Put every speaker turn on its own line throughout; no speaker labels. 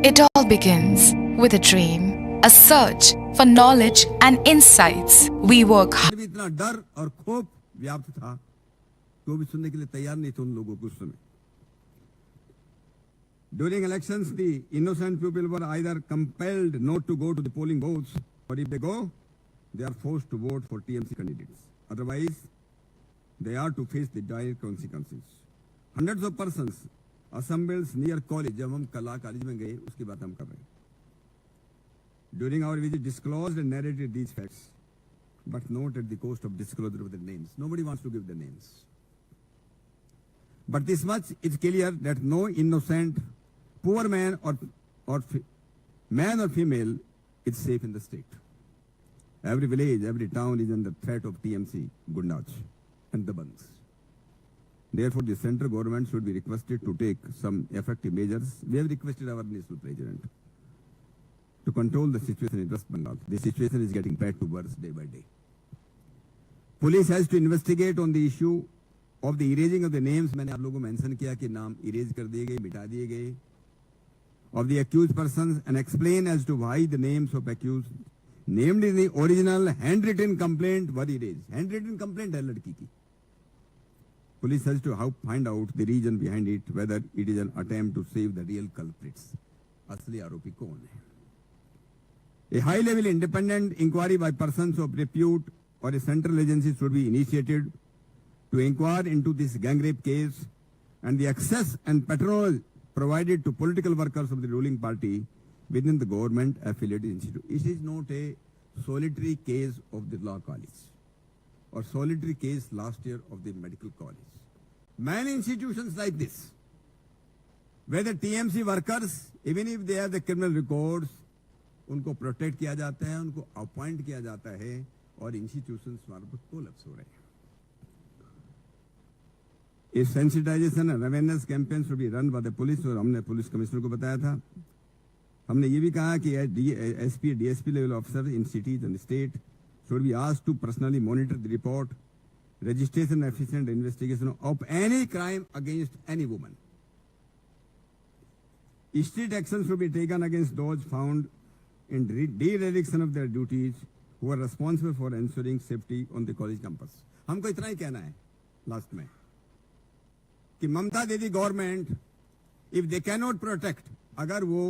It all begins with a dream, a search for knowledge and insights. We work hard.
इतना डर और खौफ व्याप्त था कि वो भी सुनने के लिए तैयार नहीं थे उन लोगों को उस समय. During elections, the innocent people were either compelled not to go to the polling booths, or if they go, they are forced to vote for TMC candidates. Otherwise, they are to face the dire consequences. Hundreds of persons assembled near college. जब हम कला college में गए उसकी बात हम कर रहे हैं. During our visit, disclosed and narrated these facts, but not at the cost of disclosure of the names. Nobody wants to give the names. But this much is clear that no innocent, poor man or man or female is safe in the state. Every village, every town is under threat of TMC, Gundaj, and the Bands. Therefore, the central government should be requested to take some effective measures. We have requested our national president to control the situation in West Bengal. The situation is getting bad to worse day by day. Police has to investigate on the issue of the erasing of the names. मैंने आप लोगों को mention किया कि नाम erase कर दिए गए, मिटा दिए गए, of the accused persons, and explain as to why the names of accused named in the original handwritten complaint were erased. Handwritten complaint है लड़की की. Police has to find out the reason behind it, whether it is an attempt to save the real culprits. असली आरोपी कौन है? A high-level independent inquiry by persons of repute or a central agency should be initiated to inquire into this gang rape case and the access and patronage provided to political workers of the ruling party within the government affiliated institute. It is not a solitary case of the law college or solitary case last year of the medical college. Many institutions like this, where the TMC workers, even if they have the criminal records, उनको protect किया जाता है, उनको appoint किया जाता है, और institutions हमारे पर कोलैप्स हो रहे हैं. इस sensitization and awareness campaign should be run by the police, और हमने पुलिस कमिश्नर को बताया था. हमने ये भी कहा कि SP DSP level officer in cities and state should be asked to personally monitor the report, registration, efficient investigation of any crime against any woman. Strict action should be taken against those found in dereliction of their duties who are responsible for ensuring safety on the college campus. हमको इतना ही कहना है last में कि ममता दीदी government, if they cannot protect, अगर वो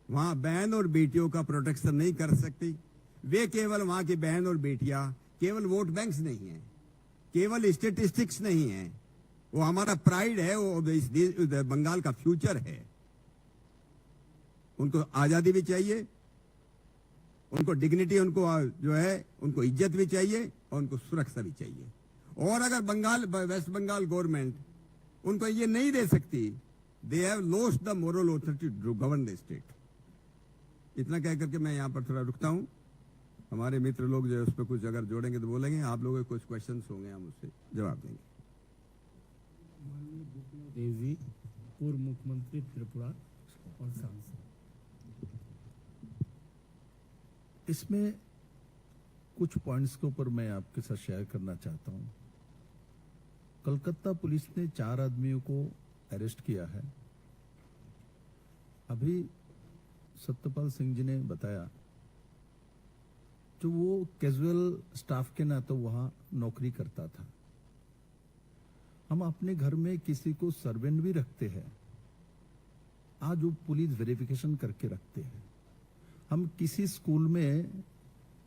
वहां बहन और बेटियों का प्रोटेक्शन नहीं कर सकती, वे केवल वहां की बहन और बेटियां केवल वोट बैंक्स नहीं है, केवल स्टेटिस्टिक्स नहीं है, वो हमारा प्राइड है, वो बंगाल का फ्यूचर है. उनको आजादी भी चाहिए, उनको डिग्निटी, उनको जो है उनको इज्जत भी चाहिए, और उनको सुरक्षा भी चाहिए. और अगर वेस्ट बंगाल गवर्नमेंट उनको ये नहीं दे सकती, they have lost the moral authority to govern the state. इतना कह करके मैं यहाँ पर थोड़ा रुकता हूँ. हमारे मित्र लोग जो है उस पर कुछ अगर जोड़ेंगे तो बोलेंगे, आप लोगों के कुछ क्वेश्चंस होंगे, हम उससे जवाब देंगे.
देवी, पूर्व मुख्यमंत्री त्रिपुरा और सांसद. इसमें कुछ पॉइंट्स के ऊपर मैं आपके साथ शेयर करना चाहता हूं. कलकत्ता पुलिस ने 4 आदमियों को अरेस्ट किया है. अभी सत्यपाल सिंह जी ने बताया, जो वो कैजुअल स्टाफ के नाते वहां नौकरी करता था. हम अपने घर में किसी को सर्वेंट भी रखते हैं, आज वो पुलिस वेरिफिकेशन करके रखते हैं. हम किसी स्कूल में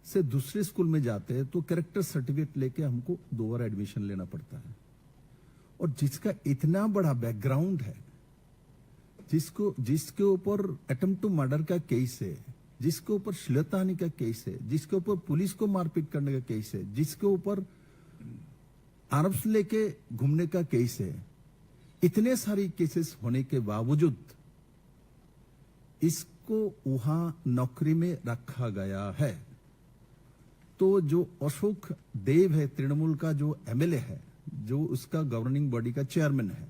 से दूसरे स्कूल में जाते हैं तो कैरेक्टर सर्टिफिकेट लेके हमको 2 बार एडमिशन लेना पड़ता है. और जिसका इतना बड़ा बैकग्राउंड है, जिसके ऊपर अटेम्प्ट टू मर्डर का केस है, जिसके ऊपर श्लीलताहानि का केस है, जिसके ऊपर पुलिस को मारपीट करने का केस है, जिसके ऊपर आर्म्स लेके घूमने का केस है, इतने सारी केसेस होने के बावजूद इसको वहां नौकरी में रखा गया है. तो जो अशोक देव है, तृणमूल का जो एमएलए है, जो उसका गवर्निंग बॉडी का चेयरमैन है,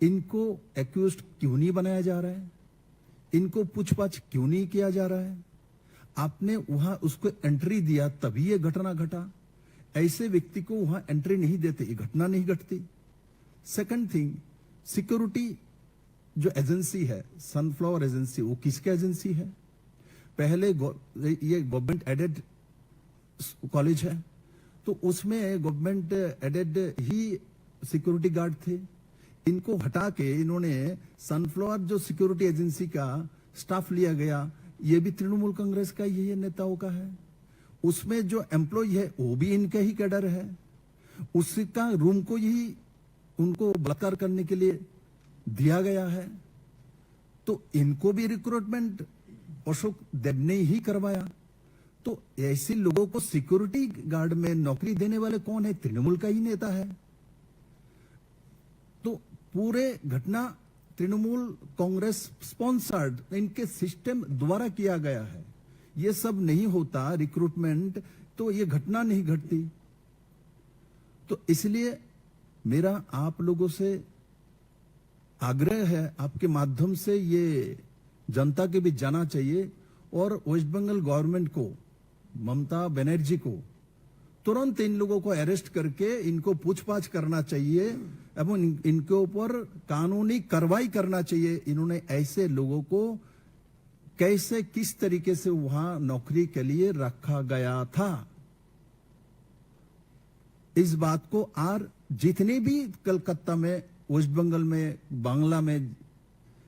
इनको एक्यूज्ड क्यों नहीं बनाया जा रहा है? इनको पूछताछ क्यों नहीं किया जा रहा है? आपने वहां उसको एंट्री दिया तभी ये घटना घटा. ऐसे व्यक्ति को वहां एंट्री नहीं देते, ये घटना नहीं घटती. सेकंड थिंग, सिक्योरिटी जो एजेंसी है सनफ्लावर एजेंसी, वो किसकी एजेंसी है? पहले ये गवर्नमेंट एडेड कॉलेज है, तो उसमें गवर्नमेंट एडेड ही सिक्योरिटी गार्ड थे। इनको हटा के इन्होंने सनफ्लावर जो सिक्योरिटी एजेंसी का स्टाफ लिया गया, ये भी तृणमूल कांग्रेस का यही नेताओं का है। उसमें जो एम्प्लॉय है वो भी इनका ही कैडर है। उसका रूम को यही उनको बलात्कार करने के लिए दिया गया है। तो इनको भी रिक्रूटमेंट अशोक देव ने ही करवाया। तो ऐसे लोगों को सिक्योरिटी गार्ड में नौकरी देने वाले कौन है? तृणमूल का ही नेता है। तो पूरे घटना तृणमूल कांग्रेस स्पॉन्सर्ड इनके सिस्टम द्वारा किया गया है। ये सब नहीं होता रिक्रूटमेंट, तो ये घटना नहीं घटती। तो इसलिए मेरा आप लोगों से आग्रह है, आपके माध्यम से ये जनता के बीच जाना चाहिए और वेस्ट बंगाल गवर्नमेंट को, ममता बनर्जी को तुरंत इन लोगों को अरेस्ट करके इनको पूछताछ करना चाहिए एवं इनके ऊपर कानूनी कार्रवाई करना चाहिए। इन्होंने ऐसे लोगों को कैसे, किस तरीके से वहां नौकरी के लिए रखा गया था, इस बात को और जितने भी कलकत्ता में, वेस्ट बंगाल में, बांग्ला में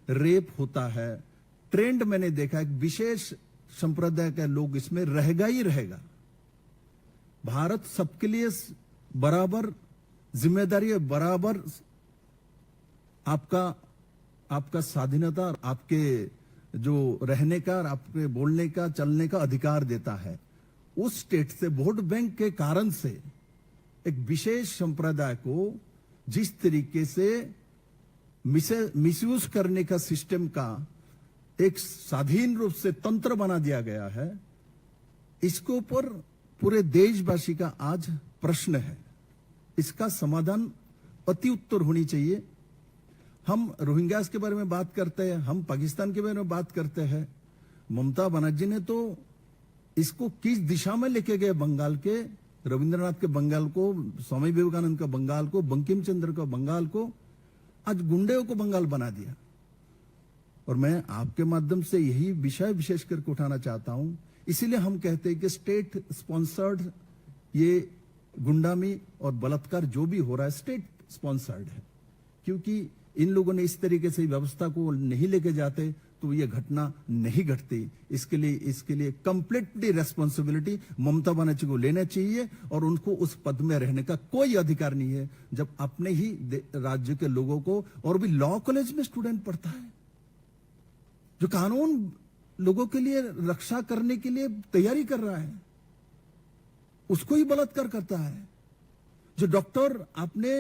रेप होता है, ट्रेंड मैंने देखा, एक विशेष संप्रदाय के लोग इसमें रहेगा ही रहेगा। भारत सबके लिए बराबर जिम्मेदारी है, बराबर आपका स्वाधीनता और आपके जो रहने का और आपके बोलने का, चलने का अधिकार देता है। उस स्टेट से वोट बैंक के कारण से एक विशेष संप्रदाय को जिस तरीके से मिसयूज करने का सिस्टम का एक स्वाधीन रूप से तंत्र बना दिया गया है, इसके ऊपर पूरे देशवासी का आज प्रश्न है। इसका समाधान अति उत्तर होनी चाहिए। हम रोहिंग्यास के बारे में बात करते हैं, हम पाकिस्तान के बारे में बात करते हैं। ममता बनर्जी ने तो इसको किस दिशा में लेके गए, बंगाल के, रविंद्रनाथ के बंगाल को, स्वामी विवेकानंद का बंगाल को, बंकिम चंद्र का बंगाल को, आज गुंडे को बंगाल बना दिया। और मैं आपके माध्यम से यही विषय विशेष करके उठाना चाहता हूं। इसीलिए हम कहते हैं कि स्टेट स्पॉन्सर्ड ये गुंडामी और बलात्कार जो भी हो रहा है स्टेट स्पॉन्सर्ड है, क्योंकि इन लोगों ने इस तरीके से व्यवस्था को नहीं लेके जाते तो ये घटना नहीं घटती। इसके लिए कंप्लीटली रेस्पॉन्सिबिलिटी ममता बनर्जी को लेना चाहिए और उनको उस पद में रहने का कोई अधिकार नहीं है जब अपने ही राज्य के लोगों को, और भी लॉ कॉलेज में स्टूडेंट पढ़ता है जो कानून लोगों के लिए रक्षा करने के लिए तैयारी कर रहा है, उसको ही बलात्कार करता है। जो डॉक्टर अपने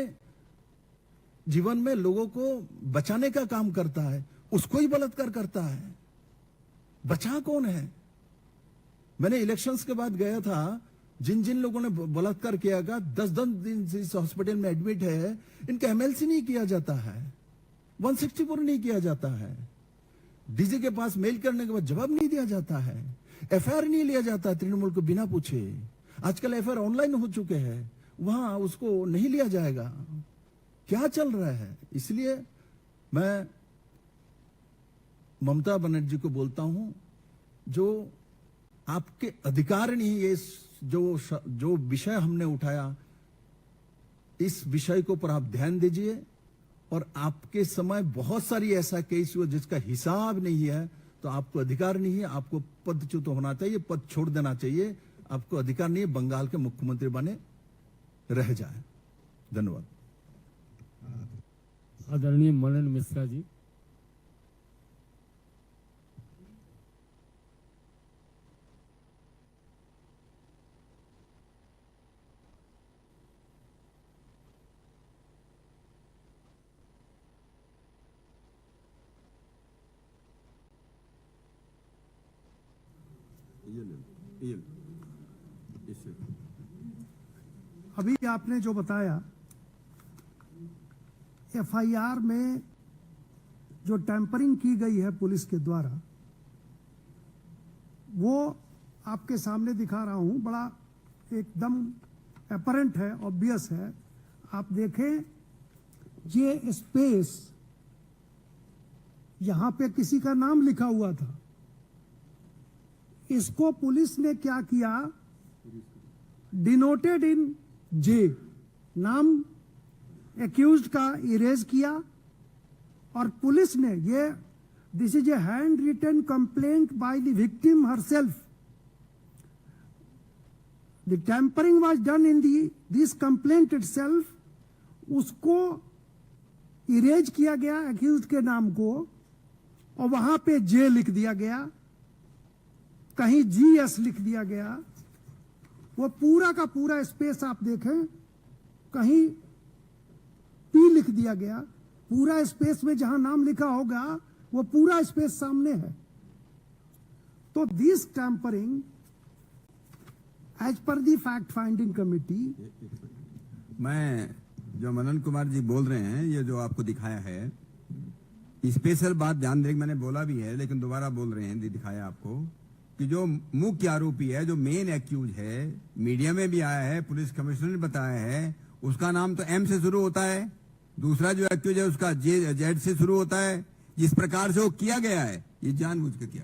जीवन में लोगों को बचाने का काम करता है, उसको ही बलात्कार करता है। बचा कौन है? मैंने इलेक्शंस के बाद गया था, जिन जिन लोगों ने बलात्कार किया गया 10-10 दिन से इस हॉस्पिटल में एडमिट है, इनका एमएलसी नहीं किया जाता है, 164 नहीं किया जाता है, डीजी के पास मेल करने के बाद जवाब नहीं दिया जाता है, एफआईआर नहीं लिया जाता तृणमूल को बिना पूछे। आजकल एफआईआर ऑनलाइन हो चुके हैं, वहां उसको नहीं लिया जाएगा। क्या चल रहा है? इसलिए मैं ममता बनर्जी को बोलता हूं, जो आपके अधिकार नहीं, ये जो विषय हमने उठाया, इस विषय को पर आप ध्यान दीजिए। और आपके समय बहुत सारी ऐसा केस हुआ जिसका हिसाब नहीं है, तो आपको अधिकार नहीं है, आपको पदच्युत होना चाहिए, पद छोड़ देना चाहिए। आपको अधिकार नहीं है बंगाल के मुख्यमंत्री बने रह जाए। धन्यवाद।
आदरणीय मनन मिश्रा जी।
अभी आपने जो बताया, एफआईआर में जो टैंपरिंग की गई है पुलिस के द्वारा, वो आपके सामने दिखा रहा हूं, बड़ा एकदम अपरेंट है, ऑब्वियस है। आप देखें, ये स्पेस यहां पे किसी का नाम लिखा हुआ था। इसको पुलिस ने क्या किया, डिनोटेड इन जे, नाम एक्यूज्ड का इरेज किया, और पुलिस ने ये, this is a hand written complaint by the victim herself. The tampering was done in this complaint itself. उसको इरेज किया गया एक्यूज्ड के नाम को, और वहां पे जे लिख दिया गया, कहीं जीएस लिख दिया गया। वो पूरा का पूरा स्पेस आप देखें, कहीं पी लिख दिया गया। पूरा स्पेस में जहां नाम लिखा होगा वो पूरा स्पेस सामने है। तो this tampering as per the fact finding committee,
मैं जो मनन कुमार जी बोल रहे हैं, ये जो आपको दिखाया है, स्पेशल बात ध्यान दें, मैंने बोला भी है लेकिन दोबारा बोल रहे हैं, दिखाया आपको कि जो मुख्य आरोपी है, जो मेन एक्यूज है, मीडिया में भी आया है, पुलिस कमिश्नर ने बताया है, उसका नाम तो एम से शुरू होता है, दूसरा जो एक्यूज है उसका जेड से शुरू होता है। जिस प्रकार से वो किया गया है, ये जानबूझ के किया।